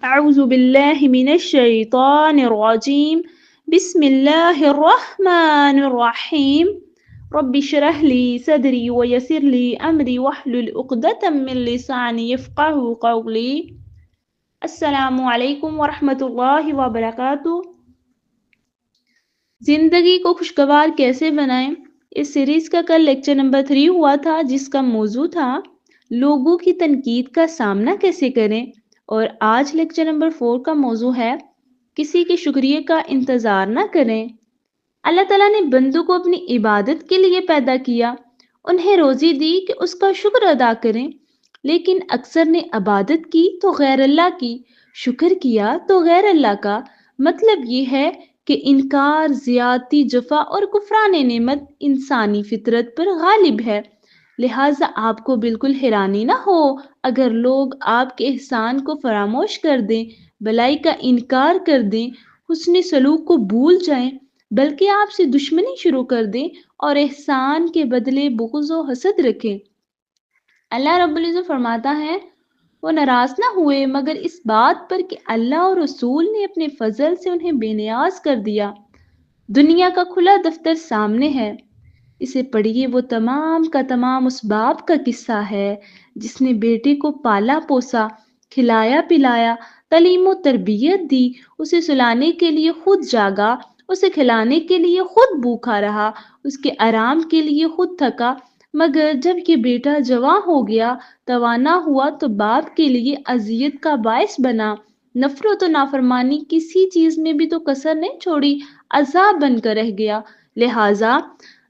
أعوذ بالله من الشيطان الرجيم. بسم الله الرحمن الرحيم. رب اشرح لي صدري ويسر لي أمري واحلل عقدة من لساني يفقهوا قولي. السلام علیکم ورحمۃ اللہ وبرکاتہ۔ زندگی کو خوشگوار کیسے بنائیں، اس سیریز کا کل لیکچر نمبر 3 ہوا تھا، جس کا موضوع تھا لوگوں کی تنقید کا سامنا کیسے کریں، اور آج لیکچر نمبر 4 کا موضوع ہے کسی کے شکریہ کا انتظار نہ کریں۔ اللہ تعالیٰ نے بندوں کو اپنی عبادت کے لیے پیدا کیا، انہیں روزی دی کہ اس کا شکر ادا کریں، لیکن اکثر نے عبادت کی تو غیر اللہ کی، شکر کیا تو غیر اللہ کا۔ مطلب یہ ہے کہ انکار، زیادتی، جفا اور کفران نعمت انسانی فطرت پر غالب ہے۔ لہٰذا آپ کو بالکل حیرانی نہ ہو اگر لوگ آپ کے احسان کو فراموش کر دیں، بلائی کا انکار کر دیں، حسن سلوک کو بھول جائیں، بلکہ آپ سے دشمنی شروع کر دیں اور احسان کے بدلے بغض و حسد رکھیں۔ اللہ رب العزت فرماتا ہے وہ ناراض نہ ہوئے مگر اس بات پر کہ اللہ اور رسول نے اپنے فضل سے انہیں بے نیاز کر دیا۔ دنیا کا کھلا دفتر سامنے ہے، اسے پڑھیے۔ وہ تمام کا تمام اس باپ کا قصہ ہے جس نے بیٹے کو پالا پوسا، کھلایا پلایا، تعلیم و تربیت دی، اسے سلانے کے لیے خود جاگا، اسے کھلانے کے لیے خود بھوکا رہا، اس کے آرام کے لیے خود تھکا، مگر جب یہ بیٹا جوان ہو گیا، توانا ہوا تو باپ کے لیے اذیت کا باعث بنا۔ نفرت و نافرمانی کسی چیز میں بھی تو کسر نہیں چھوڑی، عذاب بن کر رہ گیا۔ لہٰذا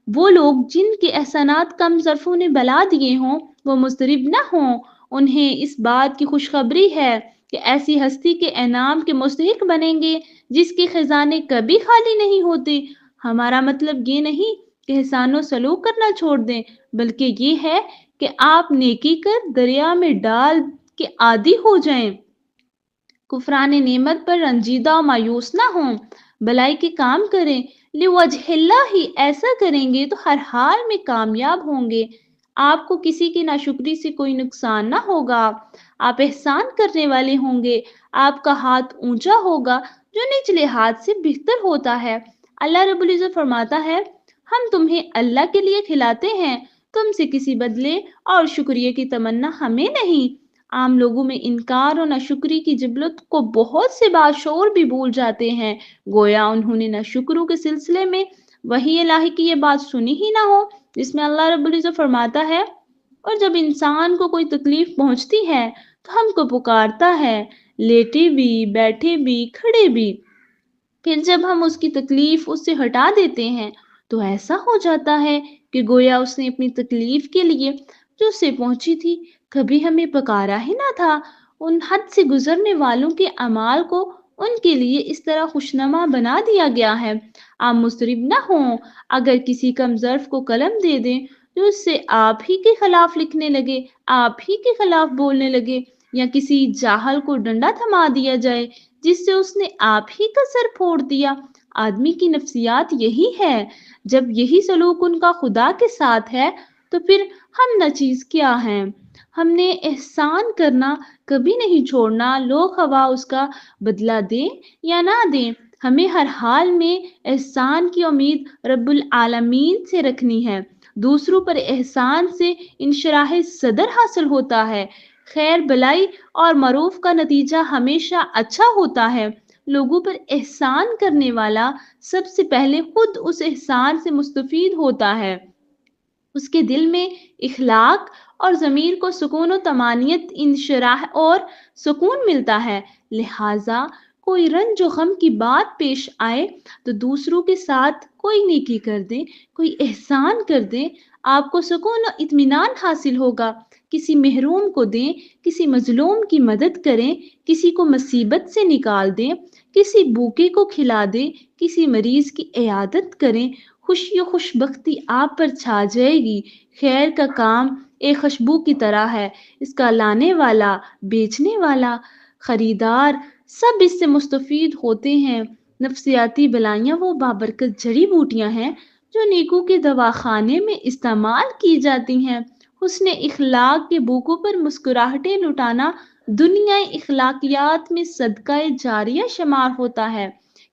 وہ لوگ جن کے احسانات کم ظرفوں نے بلا دیے ہوں وہ مضطرب نہ ہوں، انہیں اس بات کی خوشخبری ہے کہ ایسی ہستی کے انعام کے مستحق بنیں گے جس کے خزانے کبھی خالی نہیں ہوتے۔ ہمارا مطلب یہ نہیں کہ احسان و سلوک کرنا چھوڑ دیں، بلکہ یہ ہے کہ آپ نیکی کر دریا میں ڈال کے عادی ہو جائیں، کفران نعمت پر رنجیدہ و مایوس نہ ہوں، بلائی کے کام کریں، لوجہ اللہ ہی۔ ایسا کریں گے تو ہر حال میں کامیاب ہوں گے، آپ کو کسی کی ناشکری سے کوئی نقصان نہ ہوگا، آپ احسان کرنے والے ہوں گے، آپ کا ہاتھ اونچا ہوگا جو نچلے ہاتھ سے بہتر ہوتا ہے۔ اللہ رب العزت فرماتا ہے ہم تمہیں اللہ کے لیے کھلاتے ہیں، تم سے کسی بدلے اور شکریہ کی تمنا ہمیں نہیں۔ عام لوگوں میں انکار اور ناشکری کی جبلت کو بہت سے باشعور بھی بھول جاتے ہیں، گویا انہوں نے ناشکروں کے سلسلے میں وحی الہی کی یہ بات سنی ہی نہ ہو جس میں اللہ رب العزت فرماتا ہے اور جب انسان کو کوئی تکلیف پہنچتی ہے تو ہم کو پکارتا ہے، لیٹے بھی، بیٹھے بھی، کھڑے بھی، پھر جب ہم اس کی تکلیف اس سے ہٹا دیتے ہیں تو ایسا ہو جاتا ہے کہ گویا اس نے اپنی تکلیف کے لیے جو اس سے پہنچی تھی کبھی ہمیں پکارا ہی نہ تھا۔ ان حد سے گزرنے والوں کے اعمال کو ان کے لیے اس طرح خوشنما بنا دیا گیا ہے۔ آپ مضطرب نہ ہوں اگر کسی کم ظرف کو قلم دے دیں جو اس سے آپ ہی کے خلاف لکھنے لگے، آپ ہی کے خلاف بولنے لگے، یا کسی جاہل کو ڈنڈا تھما دیا جائے جس سے اس نے آپ ہی کا سر پھوڑ دیا۔ آدمی کی نفسیات یہی ہے، جب یہی سلوک ان کا خدا کے ساتھ ہے تو پھر ہم ناچیز کیا ہیں؟ ہم نے احسان کرنا کبھی نہیں چھوڑنا، لوگ خواہ اس کا بدلہ دیں یا نہ دیں، ہمیں ہر حال میں احسان کی امید رب العالمین سے رکھنی ہے۔ دوسروں پر احسان سے انشراح صدر حاصل ہوتا ہے، خیر بلائی اور معروف کا نتیجہ ہمیشہ اچھا ہوتا ہے۔ لوگوں پر احسان کرنے والا سب سے پہلے خود اس احسان سے مستفید ہوتا ہے، اس کے دل میں اخلاق اور ضمیر کو سکون و طمانینت، انشراح اور سکون ملتا ہے۔ لہٰذا کوئی رنج و غم کی بات پیش آئے تو دوسروں کے ساتھ کوئی نیکی کر دیں، کوئی احسان کر دیں، آپ کو سکون و اطمینان حاصل ہوگا۔ کسی محروم کو دیں، کسی مظلوم کی مدد کریں، کسی کو مصیبت سے نکال دیں، کسی بھوکے کو کھلا دیں، کسی مریض کی عیادت کریں، خوشی و خوشبختی آپ پر چھا جائے گی۔ خیر کا کام ایک خوشبو کی طرح ہے، اس کا لانے والا، بیچنے والا، خریدار سب اس سے مستفید ہوتے ہیں۔ نفسیاتی بلائیاں وہ بابرکت جڑی بوٹیاں ہیں جو نیکوں کے دواخانے میں استعمال کی جاتی ہیں۔ حسن اخلاق کے بوکوں پر مسکراہٹیں لٹانا دنیا اخلاقیات میں صدقہ جاریہ شمار ہوتا ہے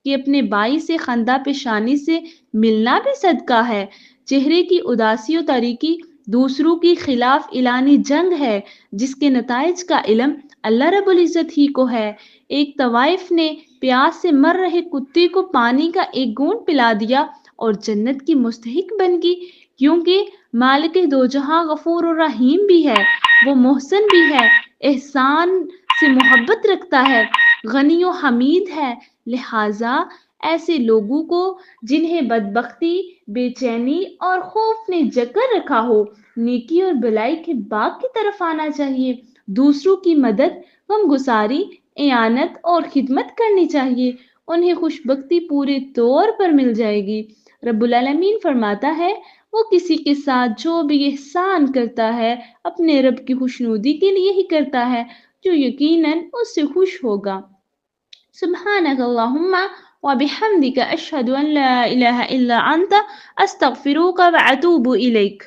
کہ اپنے بھائی سے خندہ پیشانی سے ملنا بھی صدقہ ہے۔ چہرے کی اداسی و تاریکی دوسروں کے خلاف اعلانی جنگ ہے جس کے نتائج کا علم اللہ رب العزت ہی کو ہے۔ ایک طوائف نے پیاس سے مر رہے کتے کو پانی کا ایک گھونٹ پلا دیا اور جنت کی مستحق بن گئی، کیونکہ مالک دو جہاں غفور و رحیم بھی ہے، وہ محسن بھی ہے، احسان سے محبت رکھتا ہے، غنی و حمید ہے۔ لہٰذا ایسے لوگوں کو جنہیں بدبختی، بے چینی اور خوف نے جکڑ رکھا ہو، نیکی اور بلائی کے باغ کی طرف آنا چاہیے، دوسروں کی مدد، غمگساری، اعانت اور خدمت کرنی چاہیے، انہیں خوشبختی پورے طور پر مل جائے گی۔ رب العالمین فرماتا ہے، وہ کسی کے ساتھ جو بھی احسان کرتا ہے اپنے رب کی خوشنودی کے لیے ہی کرتا ہے جو یقیناً اس سے خوش ہوگا۔ سبحانک اللہم وبحمدک اشہد ان لا الہ الا انت استغفرک واتوب الیک۔